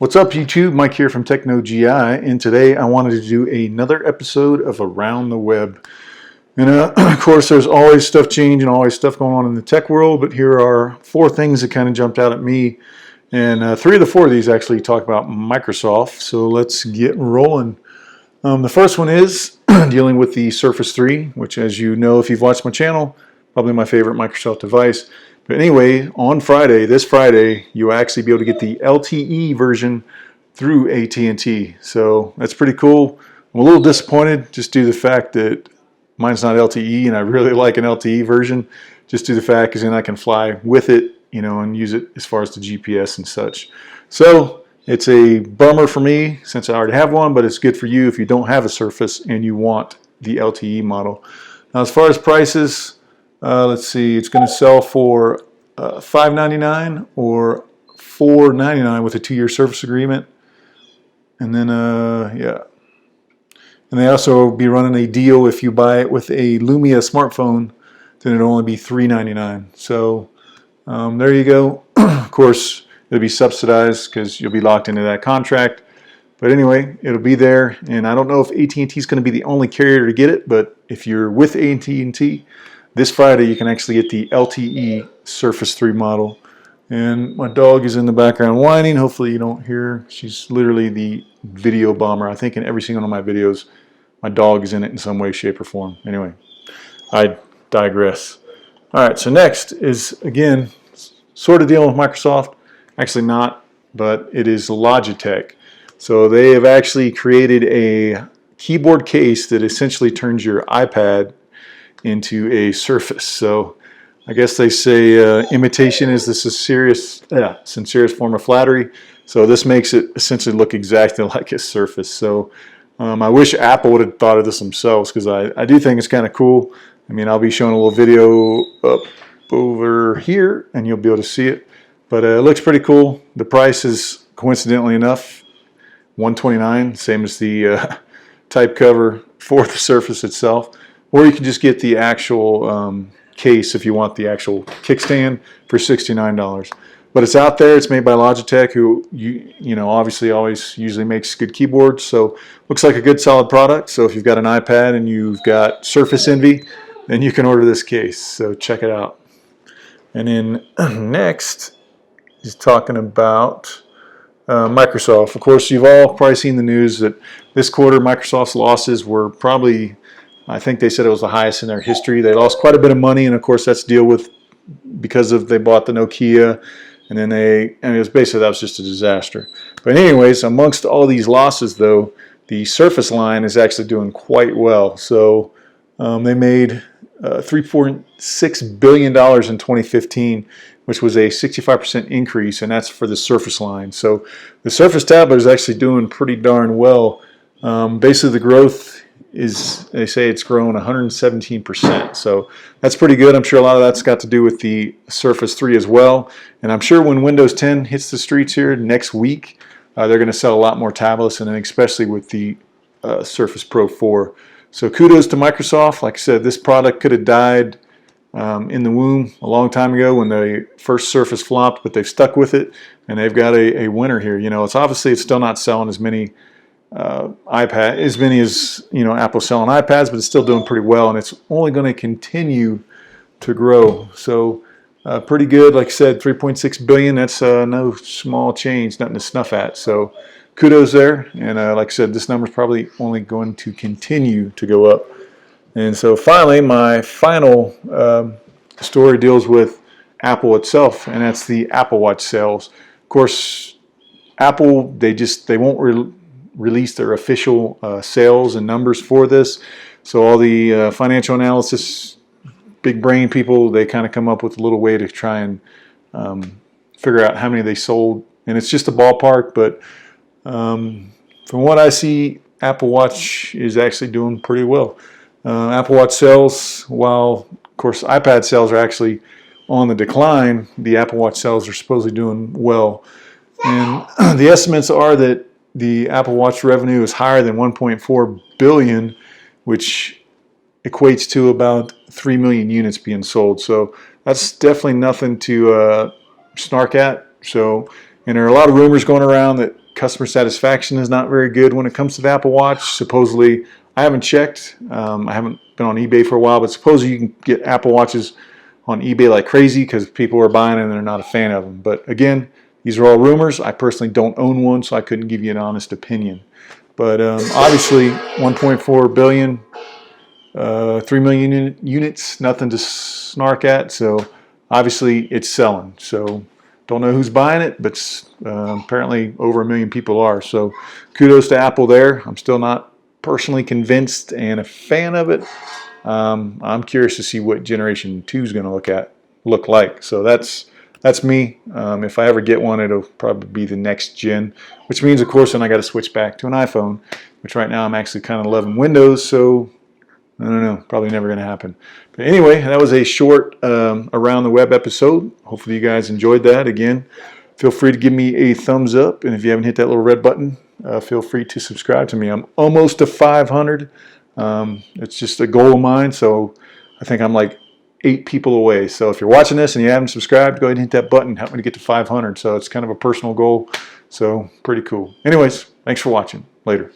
What's up YouTube? Mike here from TechnoGI, and today I wanted to do another episode of Around the Web. And of course there's always stuff changing, always stuff going on in the tech world, but here are 4 things that kind of jumped out at me. And 3 of the 4 of these actually talk about Microsoft, so let's get rolling. The first one is dealing with the Surface 3, which, as you know if you've watched my channel, probably my favorite Microsoft device. But anyway, on Friday, this Friday, you'll actually be able to get the LTE version through AT&T. So that's pretty cool. I'm a little disappointed just due to the fact that mine's not LTE, and I really like an LTE version, just due to the fact because then I can fly with it, you know, and use it as far as the GPS and such. So it's a bummer for me since I already have one, but it's good for you if you don't have a Surface and you want the LTE model. Now, as far as prices, let's see, it's going to sell for $5.99 or $4.99 with a 2-year service agreement. And then, yeah. And they also be running a deal if you buy it with a Lumia smartphone, then it'll only be $3.99. So there you go. Of course, it'll be subsidized because you'll be locked into that contract. But anyway, it'll be there. And I don't know if AT&T is going to be the only carrier to get it, but if you're with AT&T, this Friday you can actually get the LTE Surface 3 model. And my dog is in the background whining. Hopefully you don't hear. She's literally the video bomber. I think in every single one of my videos, my dog is in it in some way, shape, or form. Anyway, I digress. All right, so next is, again, sort of dealing with Microsoft. Actually not, but it is Logitech. So they have actually created a keyboard case that essentially turns your iPad into a Surface. So I guess they say imitation is the sincerest form of flattery. So this makes it essentially look exactly like a Surface. So I wish Apple would have thought of this themselves, because I do think it's kind of cool. I mean, I'll be showing a little video up over here and you'll be able to see it. But it looks pretty cool. The price is, coincidentally enough, $129, same as the type cover for the Surface itself. Or you can just get the actual case if you want the actual kickstand for $69. But it's out there. It's made by Logitech, who you know obviously always usually makes good keyboards. So looks like a good solid product. So if you've got an iPad and you've got Surface envy, then you can order this case. So check it out. And then next is talking about Microsoft. Of course, you've all probably seen the news that this quarter Microsoft's losses were probably, I think they said it was the highest in their history. They lost quite a bit of money, and of course that's to deal with because of they bought the Nokia, and then it was basically, that was just a disaster. But anyways, amongst all these losses though, the Surface line is actually doing quite well. So they made $3.6 billion in 2015, which was a 65% increase, and that's for the Surface line. So the Surface tablet is actually doing pretty darn well. Basically the growth is, they say it's grown 117%. So that's pretty good. I'm sure a lot of that's got to do with the Surface 3 as well. And I'm sure when Windows 10 hits the streets here next week, they're going to sell a lot more tablets, and then especially with the Surface Pro 4. So kudos to Microsoft. Like I said, this product could have died in the womb a long time ago when the first Surface flopped, but they've stuck with it, and they've got a winner here. You know, it's obviously it's still not selling as many as you know Apple's selling iPads, but it's still doing pretty well, and it's only going to continue to grow. So pretty good. Like I said, 3.6 billion. That's no small change, nothing to snuff at. So kudos there. And like I said, this number is probably only going to continue to go up. And so finally, my final story deals with Apple itself, and that's the Apple Watch sales. Of course, Apple, they won't release their official sales and numbers for this. So all the financial analysis, big brain people, they kind of come up with a little way to try and figure out how many they sold. And it's just a ballpark, but from what I see, Apple Watch is actually doing pretty well. Apple Watch sales, while of course iPad sales are actually on the decline, the Apple Watch sales are supposedly doing well. And the estimates are that the Apple Watch revenue is higher than 1.4 billion, which equates to about 3 million units being sold. So that's definitely nothing to snark at. So, and there are a lot of rumors going around that customer satisfaction is not very good when it comes to the Apple Watch. Supposedly, I haven't checked. I haven't been on eBay for a while, but supposedly you can get Apple Watches on eBay like crazy because people are buying them and they're not a fan of them. But again, these are all rumors. I personally don't own one, so I couldn't give you an honest opinion. But obviously, 1.4 billion, 3 million units, nothing to snark at. So obviously, it's selling. So don't know who's buying it, but apparently over 1 million people are. So kudos to Apple there. I'm still not personally convinced and a fan of it. I'm curious to see what Generation 2 is going to look like. So that's me. If I ever get one, it'll probably be the next gen, which means, of course, then I got to switch back to an iPhone, which right now I'm actually kind of loving Windows. So I don't know, probably never going to happen. But anyway, that was a short Around the Web episode. Hopefully you guys enjoyed that. Again, feel free to give me a thumbs up. And if you haven't hit that little red button, feel free to subscribe to me. I'm almost to 500. It's just a goal of mine. So I think I'm like 8 people away. So if you're watching this and you haven't subscribed, go ahead and hit that button. Help me to get to 500. So it's kind of a personal goal. So pretty cool. Anyways, thanks for watching. Later.